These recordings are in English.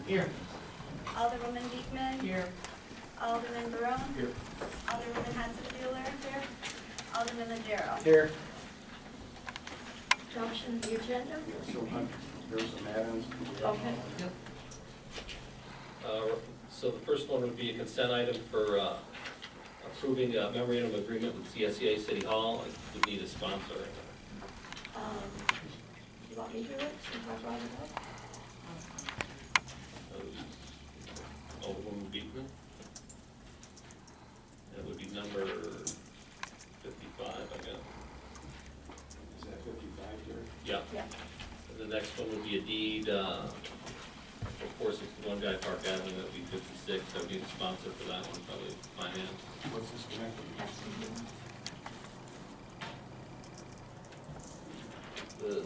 Here. Alderwoman Beekman. Here. Alderman Barone. Here. Alderwoman Hudson-Bueller. Here. Alderman Legero. Here. Adoption of the agenda. So there's some add-ons. Okay. Yep. So the first one would be a consent item for approving a memorandum of agreement with CSEA City Hall. I would need a sponsor. You want me to do it, since I brought it up? Alderwoman Beekman. That would be number 55, I guess. Is that 55 here? Yeah. Yeah. And the next one would be a deed for 461 Guy Park Avenue. That would be 56. I would need a sponsor for that one, probably finance. What's this connected? The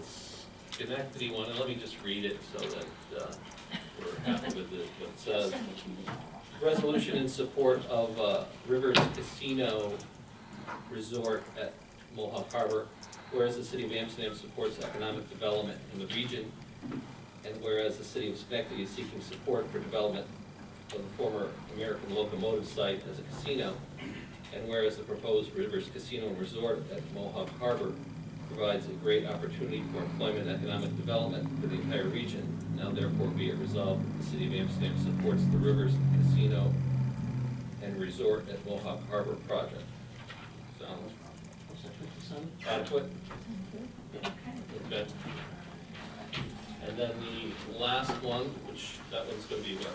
Schenectady one, and let me just read it so that we're happy with it. It says, resolution in support of Rivers Casino Resort at Mohawk Harbor, whereas the city of Amsterdam supports economic development in the region, and whereas the city of Schenectady is seeking support for development of the former American locomotive site as a casino, and whereas the proposed Rivers Casino and Resort at Mohawk Harbor provides a great opportunity for employment and economic development for the entire region, now therefore be it resolved that the city of Amsterdam supports the Rivers Casino and Resort at Mohawk Harbor project. Sounds What's that, 57? adequate? Okay. Okay. And then the last one, which that one's gonna be what?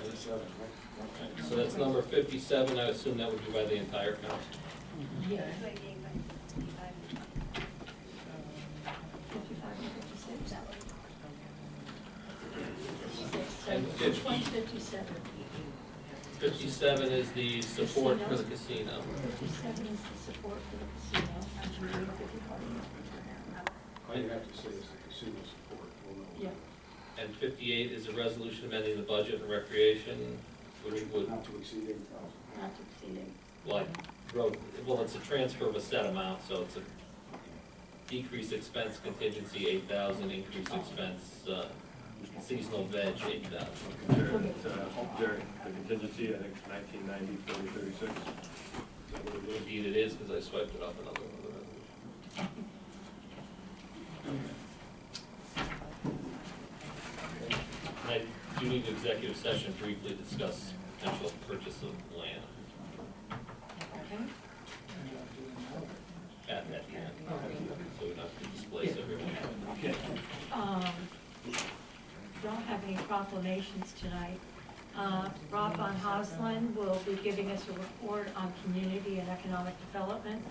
57, right? So that's number 57, I assume that would be by the entire council. Yeah. 55 and 56, that one. And Which one's 57? 57 is the support for the casino. 57 is the support for the casino. All you have to say is the casino support. We'll know. Yeah. And 58 is a resolution amending the budget and recreation, which would, Not to exceed 8,000. Not exceeding. like, well, it's a transfer of a set amount, so it's a decrease expense contingency 8,000, increase expense seasonal veg 8,000. Jerry, the contingency, I think it's 1990, 4036. Indeed it is, because I swiped it off another one of the resolutions. And I do need an executive session to briefly discuss potential purchase of land Okay. at that end, so we don't have to displace everyone. Don't have any proclamations tonight. Rob von Hoslin will be giving us a report on community and economic development.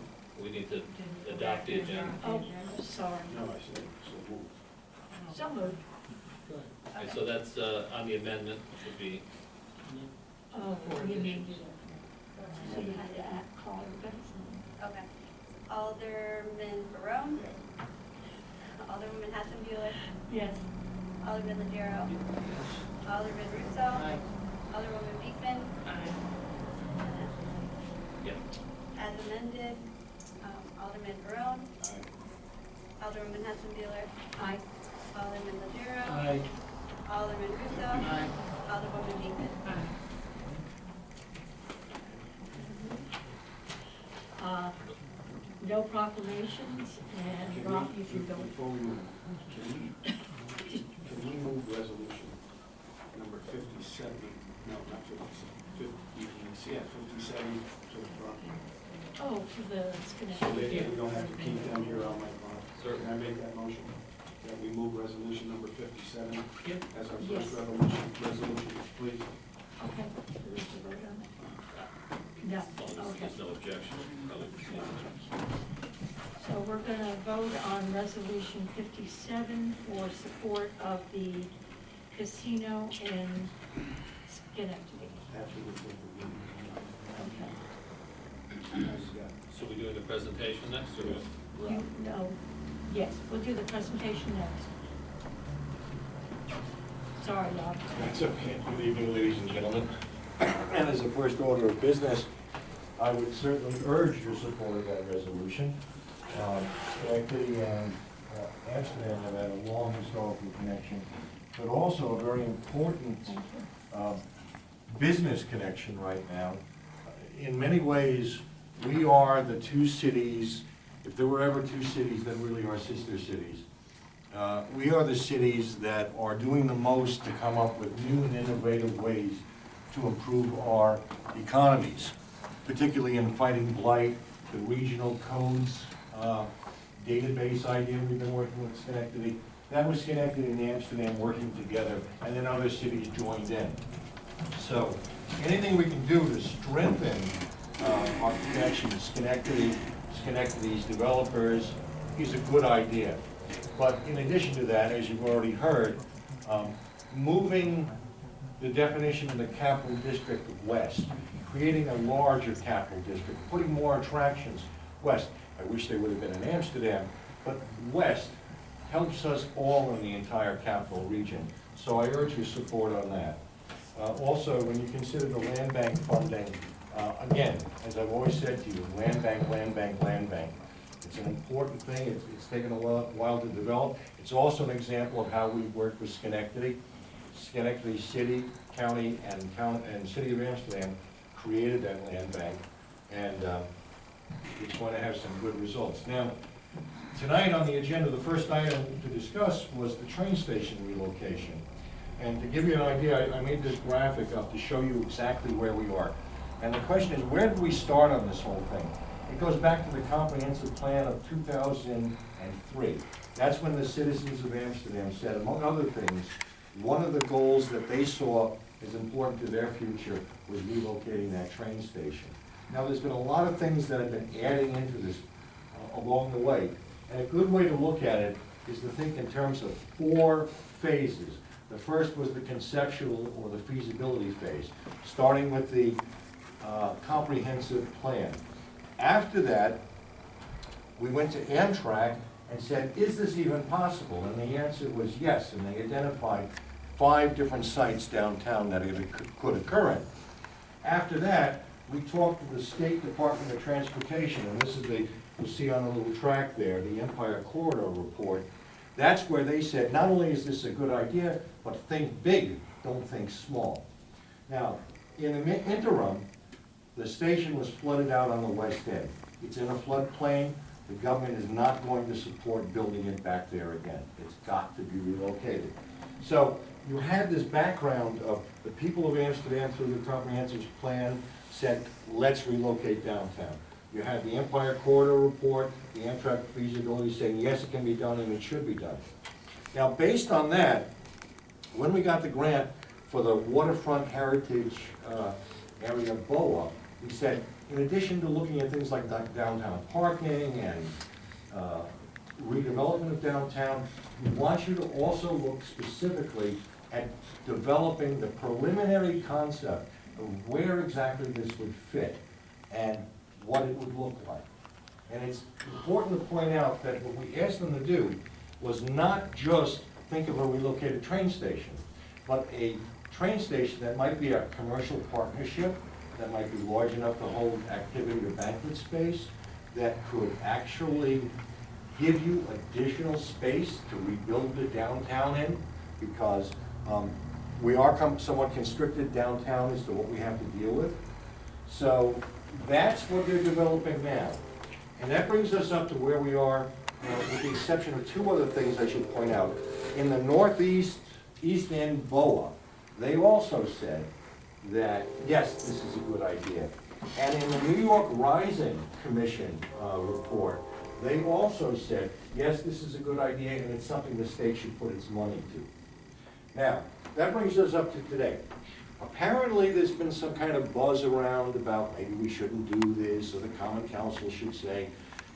We need to adopt the agenda. Oh, sorry. No, I said, so move. So moved. Okay, so that's on the amendment, which would be, Oh, you mean, so you had to call everybody? Okay. Alderman Barone. Alderwoman Hudson-Bueller. Yes. Alderman Legero. Alderman Russo. Alderwoman Beekman. yeah. As amended, Alderman Barone. Aye. Alderwoman Hudson-Bueller. Aye. Alderman Legero. Aye. Alderman Russo. Alderwoman Beekman. No proclamations, and Rob, you can go. Before we move, can we move resolution number 57, no, not 57, 57 to the front? Oh, for the So Schenectady. that we don't have to keep them here all night long. Certainly. Can I make that motion? That we move resolution number 57 Yep. as our Yes. first resolution, please? Okay, do we have to vote on it? No, As long as okay. there's no objection, probably proceed. So we're gonna vote on resolution 57 for support of the casino in Schenectady. After we take the meeting. Okay. So we doing the presentation next, or? You, no, yes, we'll do the presentation next. Sorry, Rob. That's okay. Good evening, ladies and gentlemen. And as a first order of business, I would certainly urge your support of that resolution. Schenectady and Amsterdam have had a long historical connection but also a very important business connection right now. In many ways, we are the two cities, if there were ever two cities that really are sister cities. We are the cities that are doing the most to come up with new and innovative ways to improve our economies, particularly in fighting blight, the regional codes database idea we've been working with Schenectady. That was Schenectady and Amsterdam working together, and then other cities joined in. So anything we can do to strengthen our connection to Schenectady's developers is a good idea. But in addition to that, as you've already heard, moving the definition of the capital district west, creating a larger capital district, putting more attractions west. I wish they would have been in Amsterdam, but west helps us all in the entire capital region. So I urge your support on that. Also, when you consider the land bank funding, again, as I've always said to you, land bank, land bank, land bank. It's an important thing. It's taken a while to develop. It's also an example of how we work with Schenectady. Schenectady City, County, and City of Amsterdam created that land bank, and it's going to have some good results. Now, tonight on the agenda, the first item to discuss was the train station relocation. And to give you an idea, I made this graphic up to show you exactly where we are. And the question is, where did we start on this whole thing? It goes back to the comprehensive plan of 2003. That's when the citizens of Amsterdam said, among other things, one of the goals that they saw as important to their future was relocating that train station. Now, there's been a lot of things that have been adding into this along the way. And a good way to look at it is to think in terms of 4 phases. The first was the conceptual or the feasibility phase, starting with the comprehensive plan. After that, we went to Amtrak and said, is this even possible? And the answer was yes, and they identified 5 different sites downtown that it could occur in. After that, we talked to the State Department of Transportation, and this is you'll see on the little track there, the Empire Corridor Report. That's where they said, not only is this a good idea, but think big, don't think small. Now, in the interim, the station was flooded out on the west end. It's in a floodplain. The government is not going to support building it back there again. It's got to be relocated. So you had this background of the people of Amsterdam through the comprehensive plan said, let's relocate downtown. You had the Empire Corridor Report, the Amtrak feasibility saying, yes, it can be done and it should be done. Now, based on that, when we got the grant for the waterfront heritage area BOA, we said, in addition to looking at things like downtown parking and redevelopment of downtown, we want you to also look specifically at developing the preliminary concept of where exactly this would fit and what it would look like. And it's important to point out that what we asked them to do was not just think of a relocated train station, but a train station that might be a commercial partnership, that might be large enough to hold activity or banquet space, that could actually give you additional space to rebuild the downtown in, because we are somewhat constricted downtown as to what we have to deal with. So that's what they're developing now. And that brings us up to where we are, with the exception of 2 other things I should point out. In the northeast, East End BOA, they also said that, yes, this is a good idea. And in the New York Rising Commission report, they also said, yes, this is a good idea and it's something the state should put its money to. Now, that brings us up to today. Apparently, there's been some kind of buzz around about maybe we shouldn't do this, or the Common Council should say,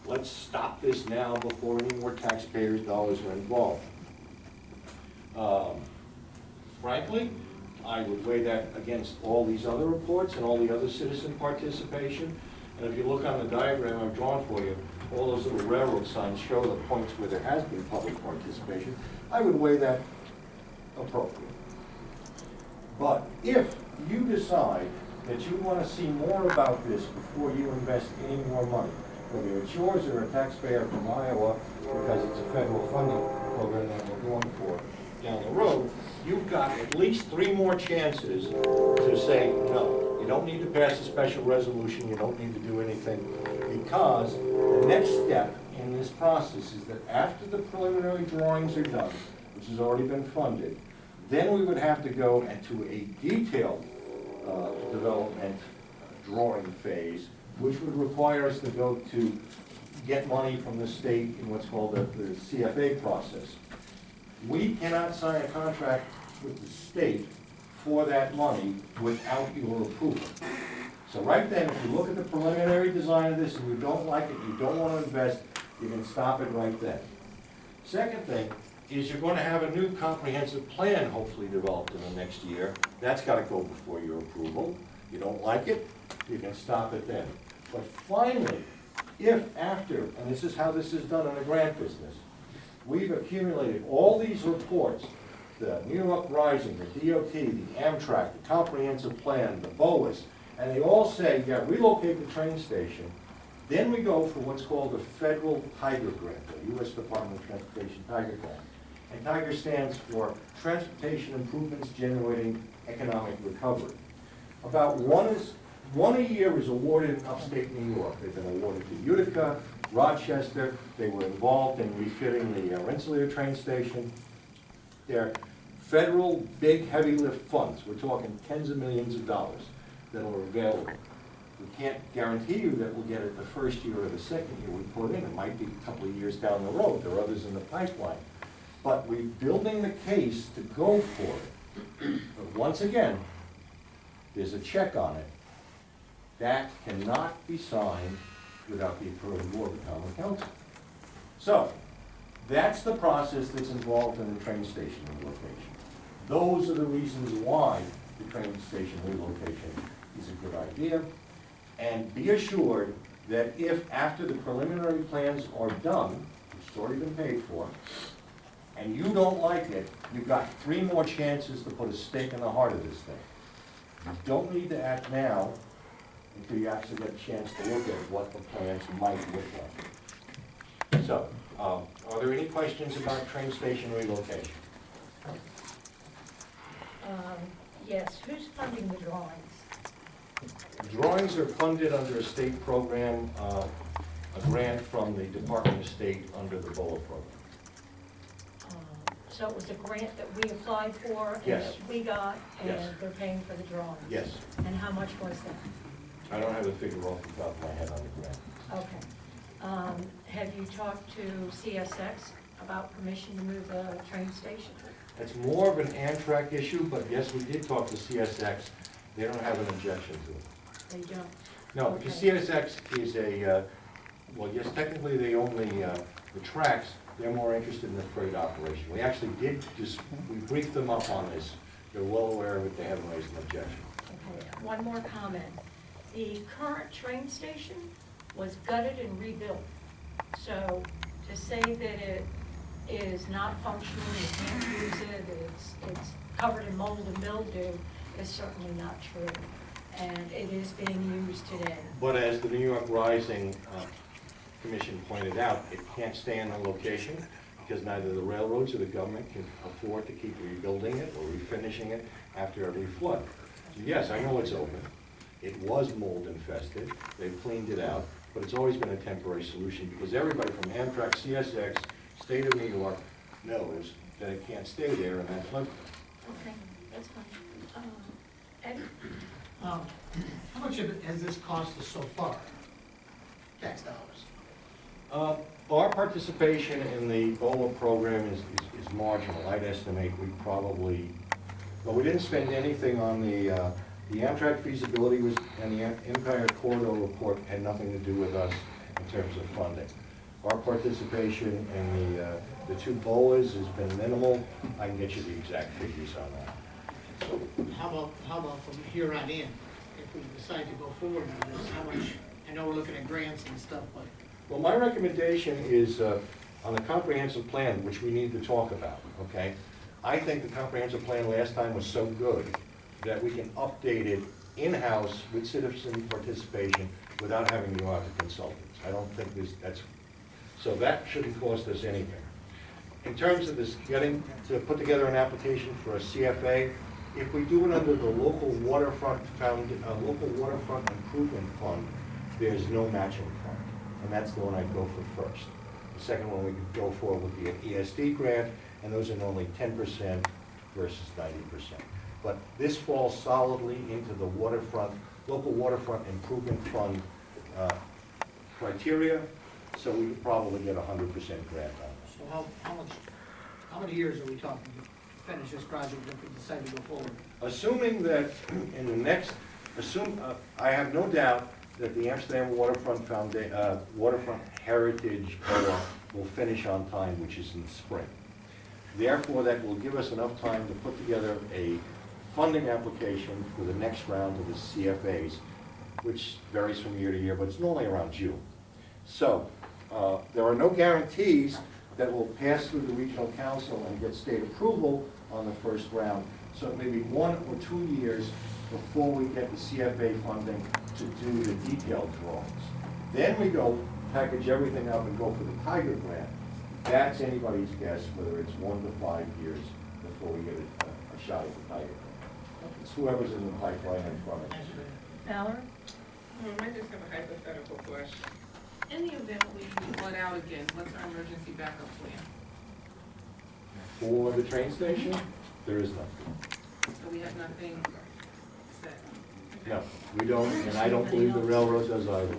let's stop this now before any more taxpayers' dollars are involved. Frankly, I would weigh that against all these other reports and all the other citizen participation. And if you look on the diagram I've drawn for you, all those little railroad signs show the points where there has been public participation. I would weigh that appropriate. But if you decide that you want to see more about this before you invest any more money, whether it's yours or a taxpayer from Iowa, because it's a federal funding program that we're going for, down the road, you've got at least 3 more chances to say, no, you don't need to pass a special resolution, you don't need to do anything, because the next step in this process is that after the preliminary drawings are done, which has already been funded, then we would have to go into a detailed development drawing phase, which would require us to go to get money from the state in what's called the CFA process. We cannot sign a contract with the state for that money without your approval. So right then, if you look at the preliminary design of this and you don't like it, you don't want to invest, you can stop it right then. Second thing is you're going to have a new comprehensive plan hopefully developed in the next year. That's got to go before your approval. You don't like it, you can stop it then. But finally, if after, and this is how this is done in the grant business, we've accumulated all these reports, the New York Rising, the DOT, the Amtrak, the comprehensive plan, the BOAs, and they all say, yeah, relocate the train station, then we go for what's called the federal Tiger Grant, the U.S. Department of Transportation Tiger Grant. And Tiger stands for Transportation Improvements Generating Economic Recovery. About one a year is awarded in upstate New York. They've been awarded to Utica, Rochester. They were involved in refitting the Rensselaer train station. They're federal, big, heavy lift funds. We're talking tens of millions of dollars that are available. We can't guarantee you that we'll get it the first year or the second year we put in. It might be a couple of years down the road. There are others in the pipeline. But we're building the case to go for it. But once again, there's a check on it. That cannot be signed without the approval of the Common Council. So, that's the process that's involved in the train station relocation. Those are the reasons why the train station relocation is a good idea. And be assured that if after the preliminary plans are done, which has already been paid for, and you don't like it, you've got 3 more chances to put a stake in the heart of this thing. You don't need to act now until you actually get a chance to look at what the plans might look like. So, are there any questions about train station relocation? Yes, who's funding the drawings? Drawings are funded under a state program, a grant from the Department of State under the BOA program. So it was a grant that we applied for and Yes. that we got, and Yes. they're paying for the drawings? Yes. And how much was that? I don't have a figure off the top of my head on the grant. Okay. Have you talked to CSX about permission to move the train station? It's more of an Amtrak issue, but yes, we did talk to CSX. They don't have an objection to it. They don't? No, because Okay. CSX is a, well, yes, technically they own the tracks. They're more interested in the freight operation. We actually did just, we briefed them up on this. They're well aware of it. They haven't raised an objection. Okay, one more comment. The current train station was gutted and rebuilt. So to say that it is not functional, you can't use it, it's covered in mold and mildew is certainly not true. And it is being used today. But as the New York Rising Commission pointed out, it can't stay in the location because neither the railroads or the government can afford to keep rebuilding it or refinishing it after every flood. So yes, I know it's open. It was mold infested. They've cleaned it out, but it's always been a temporary solution because everybody from Amtrak, CSX, State of New York knows that it can't stay there in that flood. Okay, that's fine. Ed? How much of it has this cost us so far? Tax dollars. Our participation in the BOA program is marginal. I'd estimate we probably, well, we didn't spend anything on the Amtrak feasibility was, and the Empire Corridor report had nothing to do with us in terms of funding. Our participation in the 2 BOAs has been minimal. I can get you the exact figures on that. So, How about from here on in? If we decide to go forward with this, how much, I know we're looking at grants and stuff, but well, my recommendation is on the comprehensive plan, which we need to talk about, okay? I think the comprehensive plan last time was so good that we can update it in-house with citizen participation without having to go out to consultants. I don't think that's, so that shouldn't cost us anything. in terms of this, getting to put together an application for a CFA, if we do it under the local waterfront improvement fund, there's no matching fund, and that's the one I'd go for first. The second one we could go for would be an ESD grant, and those are normally 10% versus 90%. But this falls solidly into the local waterfront improvement fund criteria, so we could probably get 100% grant on it. So how many years are we talking to finish this project if we decide to go forward? Assuming that in the next, I have no doubt that the Amsterdam Waterfront Heritage Co-op will finish on time, which is in spring. Therefore, that will give us enough time to put together a funding application for the next round of the CFAs, which varies from year to year, but it's normally around June. So, there are no guarantees that will pass through the regional council and get state approval on the first round. So it may be 1 or 2 years before we get the CFA funding to do the detailed drawings. Then we go package everything up and go for the Tiger grant. That's anybody's guess, whether it's 1 to 5 years before we get a shot at the Tiger grant. It's whoever's in the pipeline in front of us. Valerie? I just have a hypothetical question. In the event we flood out again, what's our emergency backup plan? For the train station, there is nothing. So we have nothing set? No, we don't, and I don't believe the railroad does either.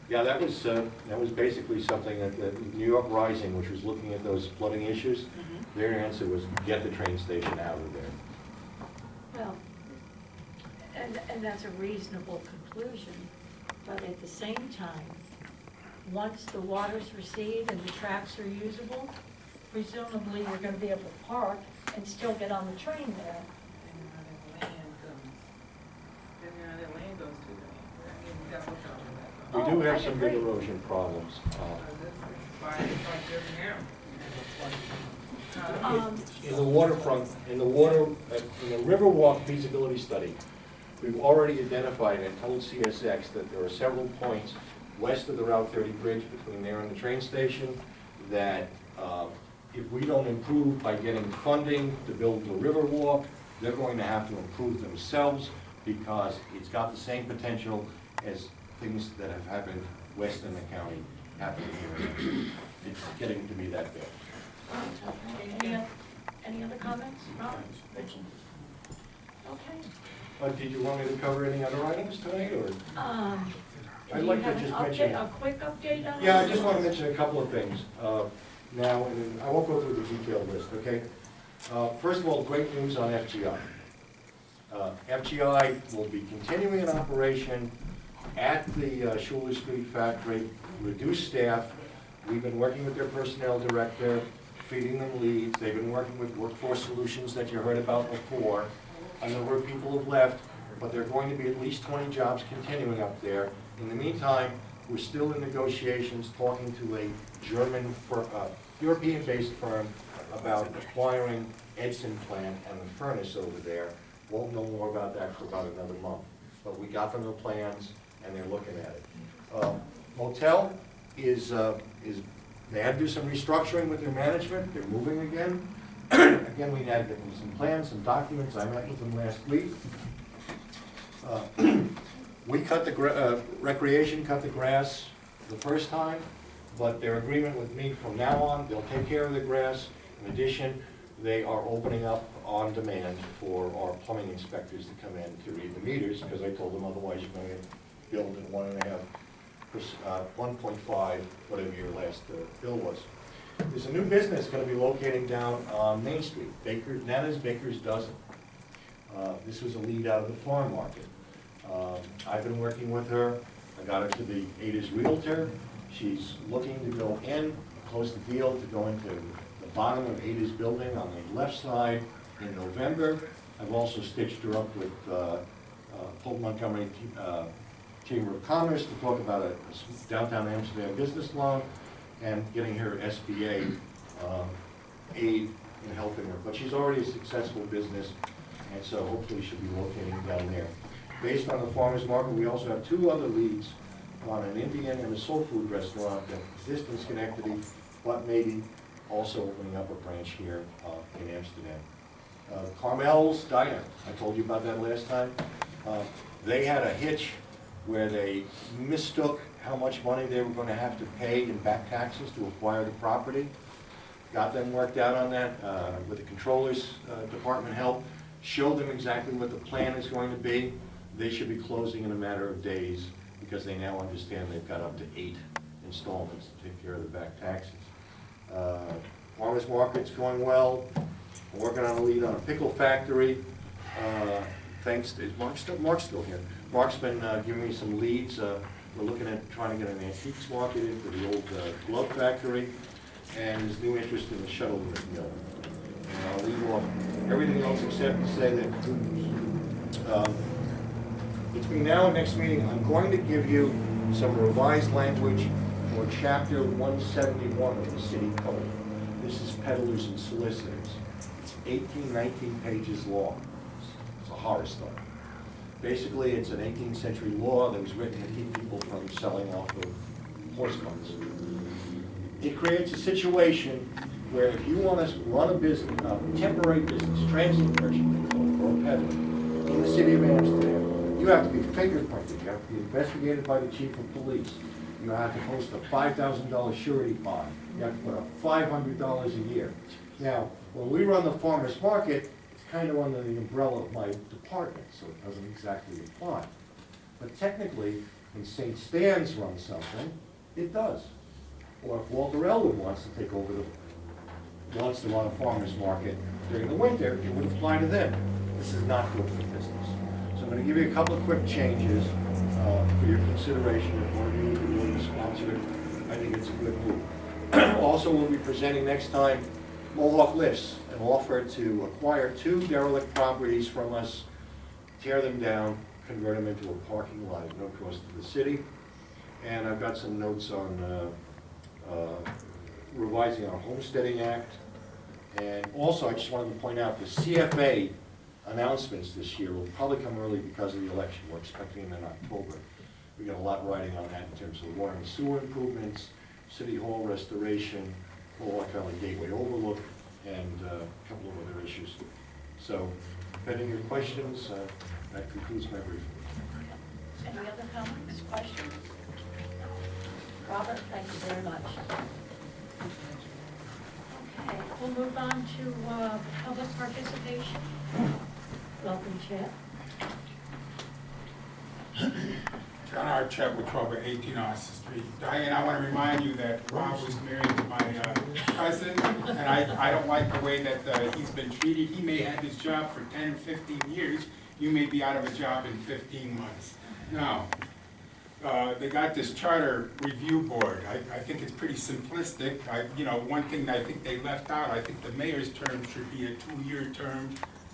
Yeah, that was basically something that the New York Rising, which was looking at those flooding issues, their answer was get the train station out of there. Well, and that's a reasonable conclusion, but at the same time, once the waters recede and the tracks are usable, presumably you're gonna be able to park and still get on the train there. Land goes to the, I mean, that's what y'all do that. We do Oh, I have some big agree. erosion problems. Why it's like different now? In the waterfront, in the Riverwalk feasibility study, we've already identified and told CSX that there are several points west of the Route 30 bridge between there and the train station that if we don't improve by getting funding to build the Riverwalk, they're going to have to improve themselves because it's got the same potential as things that have happened west in the county happen here. It's getting to be that bad. Any other comments? Rob? Richard? Okay. Did you want me to cover any other items tonight, or? Do I'd you like to have an just update, mention- a quick update on it? Yeah, I just want to mention a couple of things. Now, and I won't go through the detailed list, okay? First of all, great news on FGI. FGI will be continuing an operation at the Schuler Street factory, reduced staff. We've been working with their personnel director, feeding them leads. They've been working with Workforce Solutions that you heard about before. A number of people have left, but there are going to be at least 20 jobs continuing up there. In the meantime, we're still in negotiations, talking to a European-based firm about acquiring Edson plant and the furnace over there. Won't know more about that for about another month. But we got them the plans, and they're looking at it. Motel is they had to do some restructuring with their management. They're moving again. Again, we had to get them some plans, some documents. I met with them last week. We cut the Recreation cut the grass the first time, but their agreement with me from now on, they'll take care of the grass. In addition, they are opening up on demand for our plumbing inspectors to come in to read the meters, because I told them otherwise you're going to build at 1.5, whatever your last bill was. There's a new business going to be locating down on Main Street, Nana's Baker's Dozen. This was a lead out of the farm market. I've been working with her. I got her to the Ada's Realtor. She's looking to go in, close the deal to go into the bottom of Ada's building on the left side in November. I've also stitched her up with Polk Montgomery Chamber of Commerce to talk about a downtown Amsterdam business loan and getting her SBA aid in helping her. But she's already a successful business, and so hopefully she'll be locating down there. Based on the farmer's market, we also have 2 other leads on an Indian and a soul food restaurant that exists in Schenectady, but maybe also opening up a branch here in Amsterdam. Carmel's Diner, I told you about that last time. They had a hitch where they mistook how much money they were going to have to pay in back taxes to acquire the property. Got them worked out on that with the controller's department help, showed them exactly what the plan is going to be. They should be closing in a matter of days because they now understand they've got up to 8 installments to take care of the back taxes. Farmers Market's going well. I'm working on a lead on a pickle factory. Thanks, is Mark's still here? Mark's been giving me some leads. We're looking at trying to get an antiques market in for the old glove factory, and his new interest in the shuttle mill. And I'll leave off everything else except to say that between now and next meeting, I'm going to give you some revised language for chapter 171 of the city code. This is peddlers and solicitors. It's 19 pages long. It's a horror story. Basically, it's an 18th century law that was written to keep people from selling off of horse carts. It creates a situation where if you want to run a business, a temporary business, transient merchant, or a peddler, in the city of Amsterdam, you have to be fingerprinted, you have to be investigated by the chief of police, you have to post a $5,000 surety bond, you have to put up $500 a year. Now, when we run the farmer's market, it's kind of under the umbrella of my department, so it doesn't exactly apply. But technically, when St. Stan's runs something, it does. Or if Walter Elwood wants to take over wants to run a farmer's market during the winter, it would apply to them. This is not good for business. So I'm going to give you a couple of quick changes for your consideration. If one of you would be willing to sponsor it, I think it's a good move. Also, we'll be presenting next time Mohawk Lifts, an offer to acquire 2 derelict properties from us, tear them down, convert them into a parking lot at no cost to the city. And I've got some notes on revising our Homesteading Act. And also, I just wanted to point out the CFA announcements this year will probably come early because of the election. We're expecting them in October. We got a lot riding on that in terms of water and sewer improvements, city hall restoration, Electronic Gateway Overlook, and a couple of other issues. So, pending your questions, that concludes my briefing. Any other comments, questions? Robert, thank you very much. Okay, we'll move on to public participation. Welcome, Chad. John R. Chet with 1218 Austin Street. Diane, I want to remind you that Rob was married to my cousin, and I don't like the way that he's been treated. He may have his job for 10 or 15 years. You may be out of a job in 15 months. Now, they got this charter review board. I think it's pretty simplistic. One thing that I think they left out, I think the mayor's term should be a 2-year term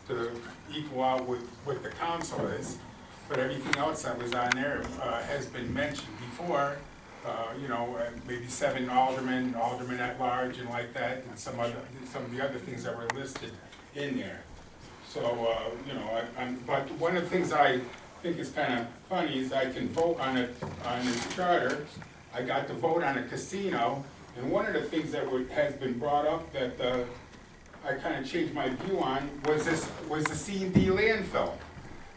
to equal out with what the council is. But everything else that was on there has been mentioned before. Maybe 7 aldermen at large, and like that, and some of the other things that were listed in there. So but one of the things I think is kind of funny is I can vote on this charter. I got to vote on a casino, and one of the things that has been brought up that I kind of changed my view on was the C&D landfill.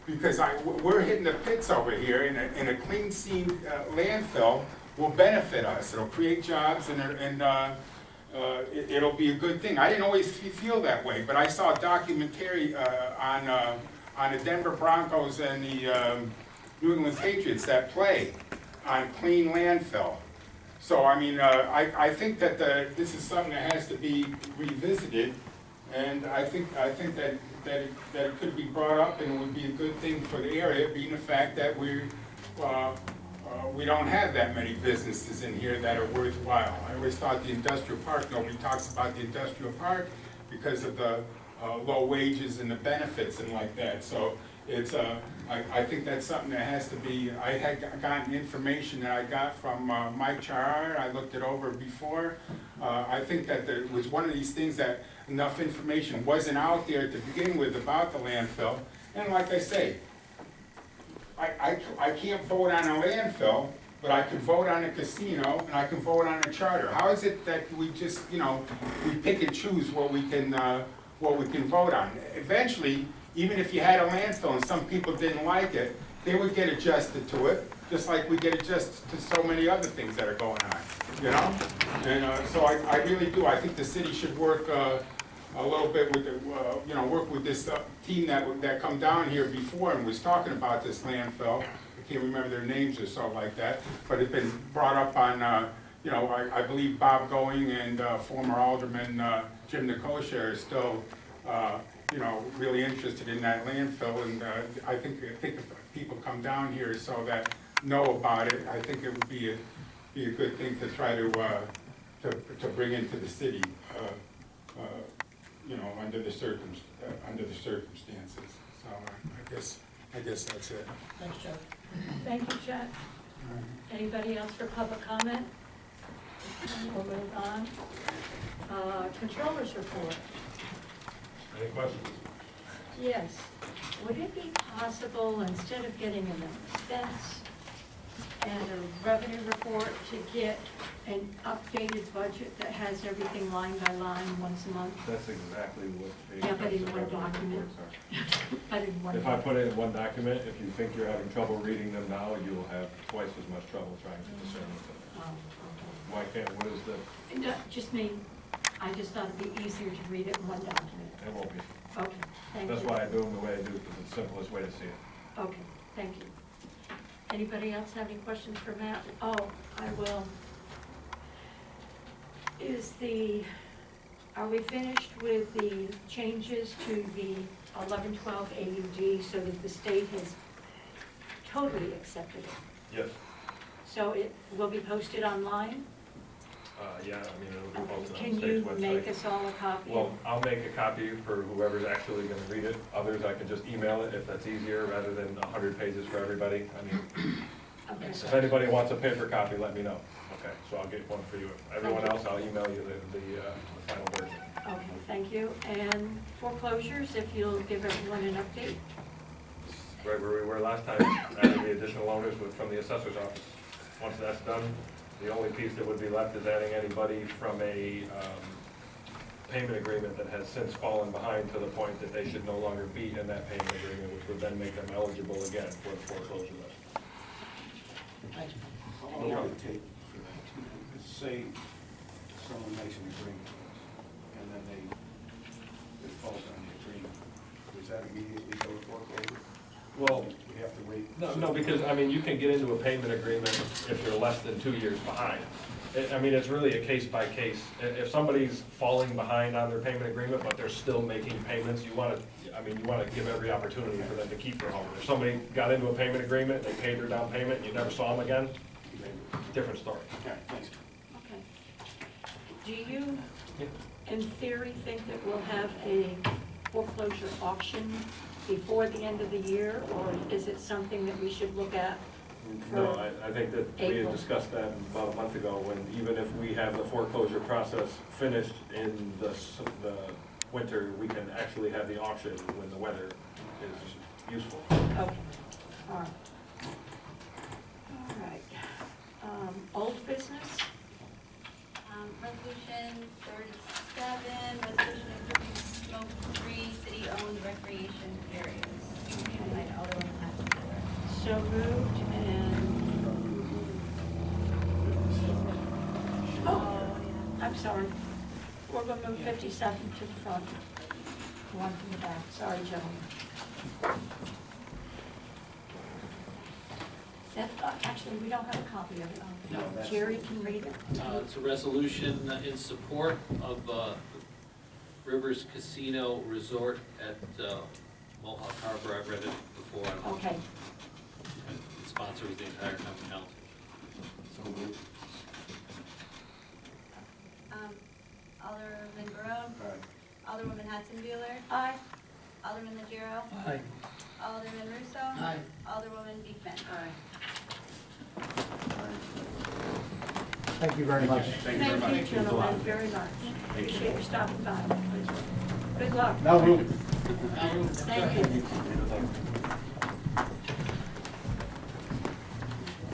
Because we're hitting the pits over here, and a clean seamed landfill will benefit us. It'll create jobs, and it'll be a good thing. I didn't always feel that way, but I saw a documentary on the Denver Broncos and the New England Patriots that play on clean landfill. So I mean, I think that this is something that has to be revisited, and I think that it could be brought up, and it would be a good thing for the area, being the fact that we don't have that many businesses in here that are worthwhile. I always thought the industrial park, nobody talks about the industrial park because of the low wages and the benefits and like that. So it's I think that's something that has to be. I had gotten information that I got from Mike Charr. I looked it over before. I think that it was one of these things that enough information wasn't out there to begin with about the landfill. And like I say, I can't vote on a landfill but I can vote on a casino and I can vote on a charter. How is it that we just, you know, we pick and choose what we can vote on? Eventually, even if you had a landfill and some people didn't like it, they would get adjusted to it, just like we get adjusted to so many other things that are going on, you know? And so I really do, I think the city should work a little bit with, you know, work with this team that come down here before and was talking about this landfill. I can't remember their names or something like that, but it's been brought up on, you know, I believe Bob Going and former Alderman Jim Nicosia are still, you know, really interested in that landfill, and I think if people come down here so that know about it, I think it would be a good thing to try to bring into the city, you know, under the circumstances. So I guess that's it. Thanks, Chuck. Thank you, Chuck. Anybody else for public comment? We'll move on. Controllers report. Any questions? Yes. Would it be possible, instead of getting an expense and a revenue report, to get an updated budget that has everything line by line once a month? That's exactly what the. Yeah, but in one document. But in one If I document. put it in one document, if you think you're having trouble reading them now, you will have twice as much trouble trying to discern them. Oh, okay. Why can't, what is the, No, just me. I just thought it'd be easier to read it in one document. it won't be. Okay, thank you. That's why I do them the way I do, because it's the simplest way to see it. Okay, thank you. Anybody else have any questions for Matt? Oh, I will. Are we finished with the changes to the 1112 AUD so that the state has totally accepted it? Yes. So it will be posted online? Yeah, I mean, it'll be posted on Can the you state's website. make us all a copy? Well, I'll make a copy for whoever's actually gonna read it. Others, I can just email it if that's easier, rather than 100 pages for everybody. I mean, Okay. if anybody wants a paper copy, let me know. Okay, so I'll get one for you. Everyone else, I'll email you the final version. Okay, thank you. And foreclosures, if you'll give everyone an update? Right where we were last time, adding the additional owners from the assessor's office. Once that's done, the only piece that would be left is adding anybody from a payment agreement that has since fallen behind to the point that they should no longer be in that payment agreement, which would then make them eligible again for the foreclosure list. Thanks. How long would it take for that to, say, someone makes an agreement, and then it falls on the agreement, does that immediately go to foreclosure? Well, We have to wait? no, because, I mean, you can get into a payment agreement if you're less than 2 years behind. I mean, it's really a case by case. If somebody's falling behind on their payment agreement, but they're still making payments, you want to give every opportunity for them to keep their home. If somebody got into a payment agreement, they paid their down payment, and you never saw them again, different story. Yeah, thanks. Okay. Do you, in theory, think that we'll have a foreclosure auction before the end of the year, or is it something that we should look at? No, I think that we had April. discussed that about a month ago, when even if we have the foreclosure process finished in the winter, we can actually have the auction when the weather is useful. Okay, all right. All right. Old business? Resolution 37, resolution approving smoke-free city-owned recreation areas. By Alderman Hattenberg. So moved, and, oh, I'm sorry. We're gonna move 57 to the front, one from the back. Sorry, gentlemen. That, actually, we don't have a copy of it. No, that's- Jerry can read it. It's a resolution in support of Rivers Casino Resort at Mohawk Harbor. I've read it before. Okay, It sponsors the entire town council. Alderman Barone. Aye. Alderwoman Hudson-Bueller. aye. Alderman Legero. Aye. Alderman Russo. Aye. Alderwoman Beekman. Thank you very much. Thank you, gentlemen, very much. Appreciate you stopping by. Good luck. Now, Ruth. Thank you.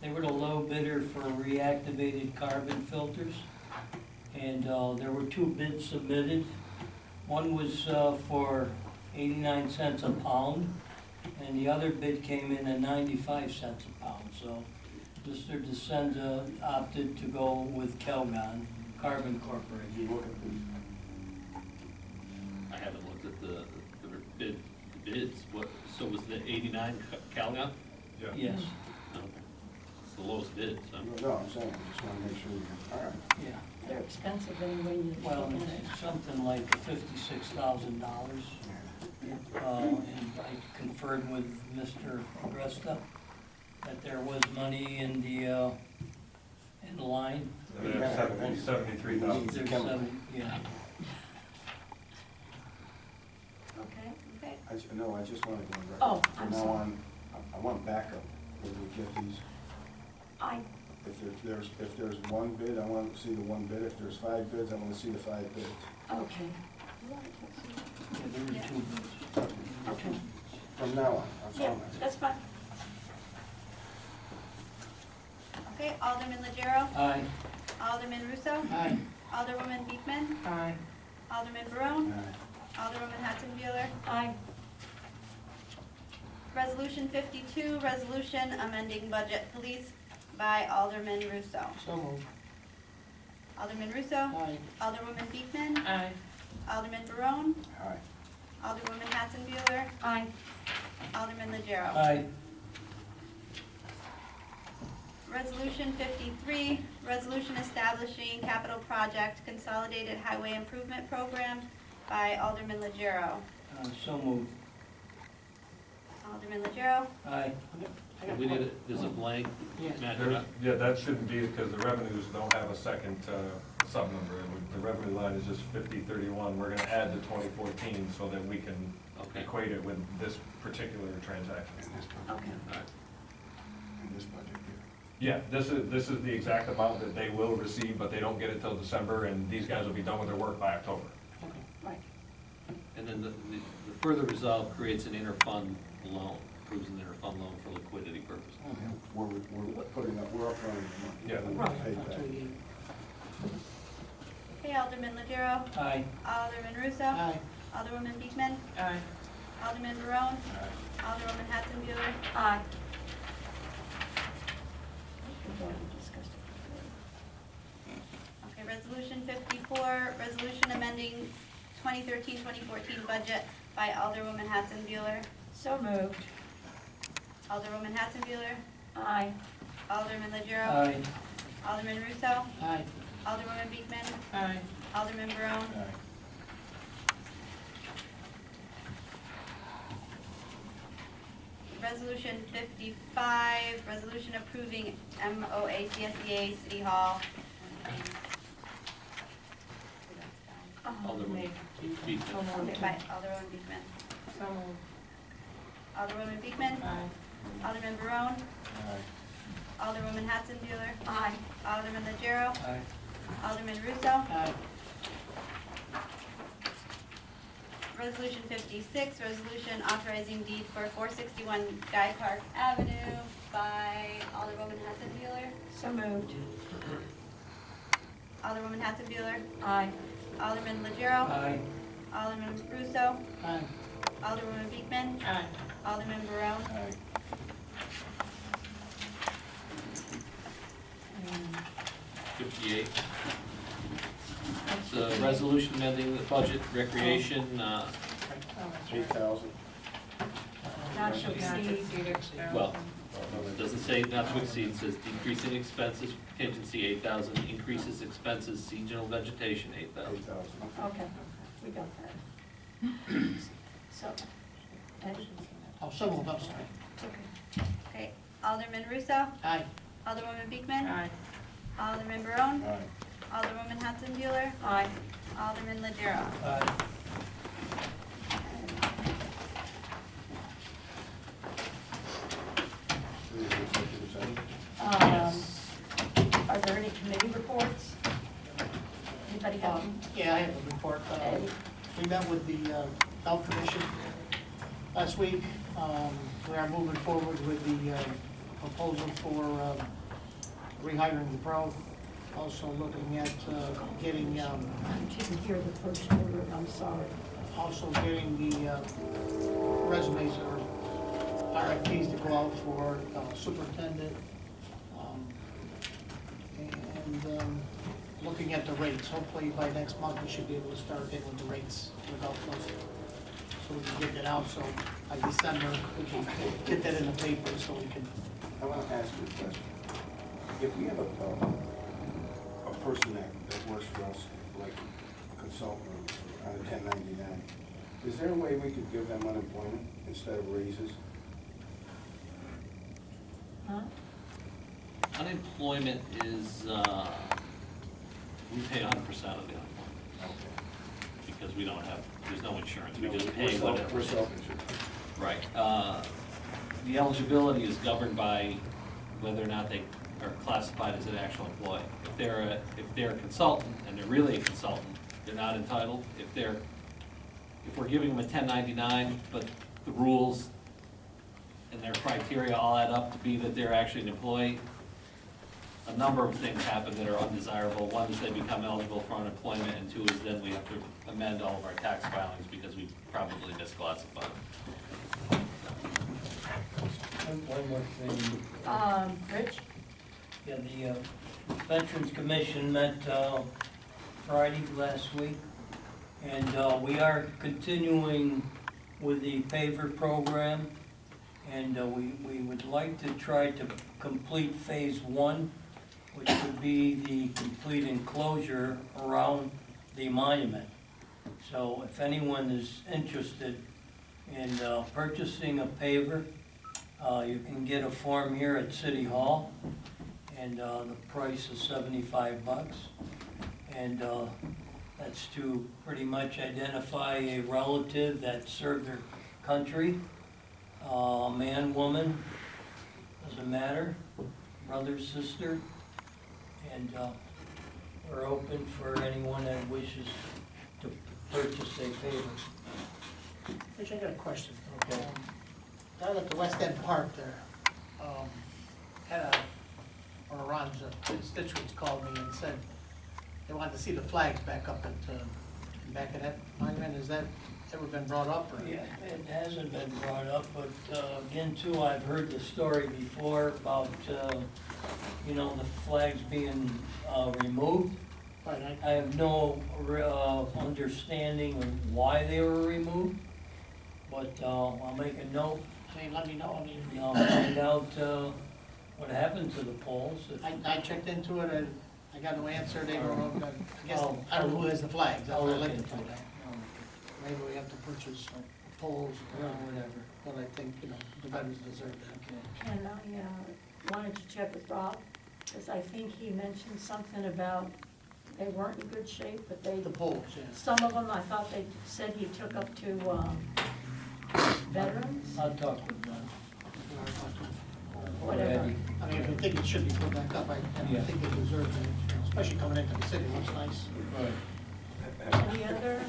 They were the low bidder for reactivated carbon filters. And there were 2 bids submitted. One was for 89 cents a pound, and the other bid came in at 95 cents a pound. So Mr. DeSenza opted to go with Calgon Carbon Corporation. You look at these. I haven't looked at the bids. What, so was the 89 Calgon? Yeah. Yes, No. It's the lowest bid, so. No, I'm saying, I just wanna make sure you're, all right. yeah. They're expensive anyway, you Well, look at it. it's something like $56,000. And I conferred with Mr. Agresta that there was money in the line. They have 73,000. There's yeah. Okay. Okay, I just wanted to, Oh, from I'm now sorry. on, I want backup when we get these. I, If there's one bid, I want to see the one bid. If there's 5 bids, I want to see the 5 bids. okay. Yeah, there were Yeah. 2 bids. Okay. From now on, that's Yeah, all I'm asking. that's fine. okay, Alderman Legero, Aye. Alderman Russo, Aye. Alderwoman Beekman, Aye. Alderman Barone, Aye. Alderwoman Hatzenbueller. Aye. Resolution 52, resolution amending budget police by Alderman Russo. So moved. Alderman Russo, Aye. Alderwoman Beekman, Aye. Alderman Barone, Aye. Alderwoman Hatzenbueller, Aye. Alderman Legero. Aye. Resolution 53, resolution establishing capital project consolidated highway improvement program by Alderman Legero. So moved. Alderman Legero, Aye. We did it, there's a blank, Yes. Matt, Yeah, that shouldn't be, because the revenues don't have a second sub-number. The revenue line is just 5031. We're gonna add the 2014 so that we can okay. equate it with this particular transaction. In this budget, Okay. All right. in this budget Yeah, year. this is the exact amount that they will receive, but they don't get it till December, and these guys will be done with their work by October. Right. And then the further resolve creates an interfund loan, approves an interfund loan for liquidity purposes. We're putting up, we're upfronting the money. Yeah. We'll Right, pay that's back. what we need. okay, Alderman Legero, Aye. Alderman Russo, Aye. Alderwoman Beekman, Aye. Alderman Barone, Aye. Alderwoman Hatzenbueller. Aye. We've already discussed it. Okay, resolution 54, resolution amending 2013-2014 budget by Alderwoman Hatzenbueller. So moved. Alderwoman Hatzenbueller, Aye. Alderman Legero, Aye. Alderman Russo, Aye. Alderwoman Beekman, Aye. Alderman Barone, Aye. Resolution 55, resolution approving MOA CSEA City Hall. Alderman Beekman. So Okay, moved. by Alderwoman Beekman. So moved. Alderwoman Beekman, Aye. Alderman Barone, Aye. Alderwoman Hatzenbueller, Aye. Alderman Legero, Aye. Alderman Russo. Aye. Resolution 56, resolution authorizing deed for 461 Guy Park Avenue by Alderwoman Hatzenbueller. So moved. Alderwoman Hatzenbueller, Aye. Alderman Legero, Aye. Alderman Russo, Aye. Alderwoman Beekman, Aye. Alderman Barone. Aye. 58. It's a resolution amending the budget recreation, 8,000. Not to Not to exceed. exceed expense. well, it doesn't say not to exceed, it says decreasing expenses, contingency 8,000, increases expenses, seasonal vegetation 8,000. 8,000. Okay, we got that. So, Ed? Oh, so moved, I'm sorry. Okay. Okay, Alderman Russo, Aye. Alderwoman Beekman, Aye. Alderman Barone, Aye. Alderwoman Hatzenbueller, Aye. Alderman Legero. Aye. Through the executive session. Are there any committee reports? Anybody have them? Yeah, I have a report. We met with the Health Commission last week. We are moving forward with the proposal for rehiring the pro. Also looking at getting, I didn't hear the first word, I'm sorry. also getting the resumes or RFPs to go out for superintendent. And looking at the rates. Hopefully by next month, we should be able to start in with the rates without those. So we can get that out, so by December, we can get that in the paper so we can. I want to ask you a question. If we have a person that works for us, like a consultant on a 1099, is there a way we could give them unemployment instead of raises? Huh? Unemployment is, we pay 100% of the unemployment, Okay. because we don't have, there's no insurance, we just pay We're whatever. it is. self-insured. Right. The eligibility is governed by whether or not they are classified as an actual employee. If they're a consultant, and they're really a consultant, they're not entitled. If we're giving them a 1099, but the rules and their criteria all add up to be that they're actually an employee, a number of things happen that are undesirable. One is they become eligible for unemployment, and two is then we have to amend all of our tax filings because we probably misclassified them. One more thing. Rich? Yeah, the Veterans Commission met Friday last week, and we are continuing with the paver program, and we would like to try to complete phase 1, which would be the complete enclosure around the monument. So if anyone is interested in purchasing a paver, you can get a form here at City Hall, and the price is $75. And that's to pretty much identify a relative that served their country, man, woman, doesn't matter, brother, sister. And we're open for anyone that wishes to purchase a paver. Rich, I got a question. Okay. Down at the West End Park there, had one of Ron's constituents called me and said they wanted to see the flags back up at, back at that monument. Has that ever been brought up? Or? Yeah, it hasn't been brought up, but again, too, I've heard the story before about, you know, the flags being removed. Right, I have no understanding of why they were removed, but I'll make a note. I mean, let me know. I mean, And I'll find out what happened to the poles. I checked into it and I got no answer. They were, I guess, I'll- I don't know who has the flags. That's I'll what I look looked into into. it. Maybe we have to purchase poles or Whatever. but I think, you know, the veterans deserve that. Okay. And I wanted to check with Rob, because I think he mentioned something about they weren't in good shape, but they, The poles, yes. some of them, I thought they said he took up to veterans, I'll talk with Ron. whatever. I mean, if you think it should be put back up, I Yeah. think they deserve it, you know, especially coming into the city, it looks nice. Right. Any other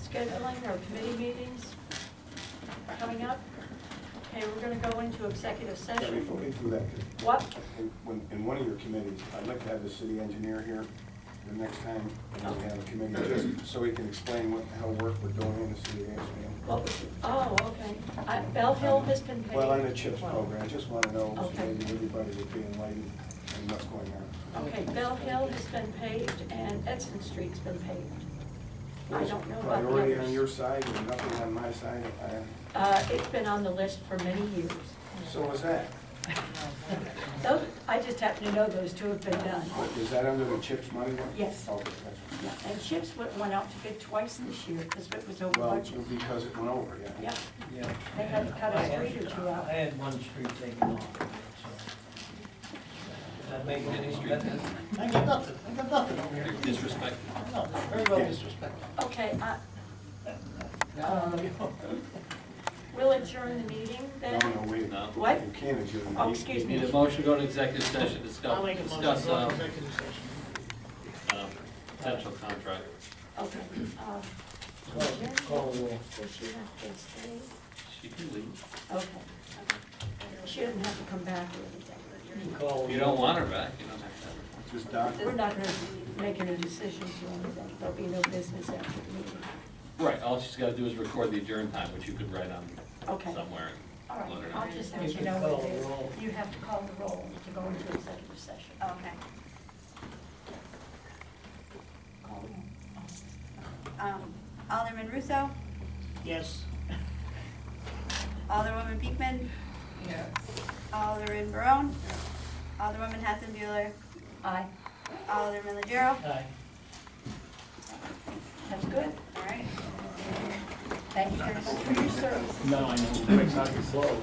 scheduling or committee meetings coming up? Okay, we're gonna go into executive Yeah, session. before we do that, What? in one of your committees, I'd like to have the city engineer here the next time, and we have a committee, just so he can explain how work we're doing in the city of Amsterdam. What was it? Oh, okay. Bell Hill has been paid. Well, on the CHIPS program, I just want to know, so Okay. maybe everybody would be enlightened in what's going on. Okay, Bell Hill has been paved and Edson Street's been paved. I don't know about the Priority on others. your side and nothing on my side, It's been on the list for many years. so is that. Those, I just happen to know those two have been done. Is that under the CHIPS money then? Yes. Okay, that's, Yeah, and CHIPS went out to bid twice this year because it was over well, budget. because it went over, yeah. Yeah, Yeah. they had to cut a street or two out. I had one street taken off, so. Does that make any street? I got nothing, over here. Disrespect. No, it's very well disrespectful. Okay, Now, we'll adjourn the meeting then. No, wait. No. What? You can't adjourn. Oh, excuse me. Need a motion to go to executive session, I'll make a motion to discuss, go into executive session. potential contract. Okay. Call the roll. Does she have to stay? She can leave. Okay. She doesn't have to come back or anything. If you don't want her back, you don't have to have her. Just Doc? We're not gonna make any decisions or anything. There'll be no business after the meeting. Right, all she's gotta do is record the adjourn time, which you could write on Okay. somewhere. All right, Let her know. I'll just let You you can know call what it the is. roll. You have to call the roll to go into executive session. Okay. Call the roll. Alderman Russo, Yes. Alderwoman Beekman, Yes. Alderman Barone, Alderwoman Hessenbuehler, Aye, Alderman Legero. Aye. that's good. All right. Thank you very much for your service. No, I know, it's not closed.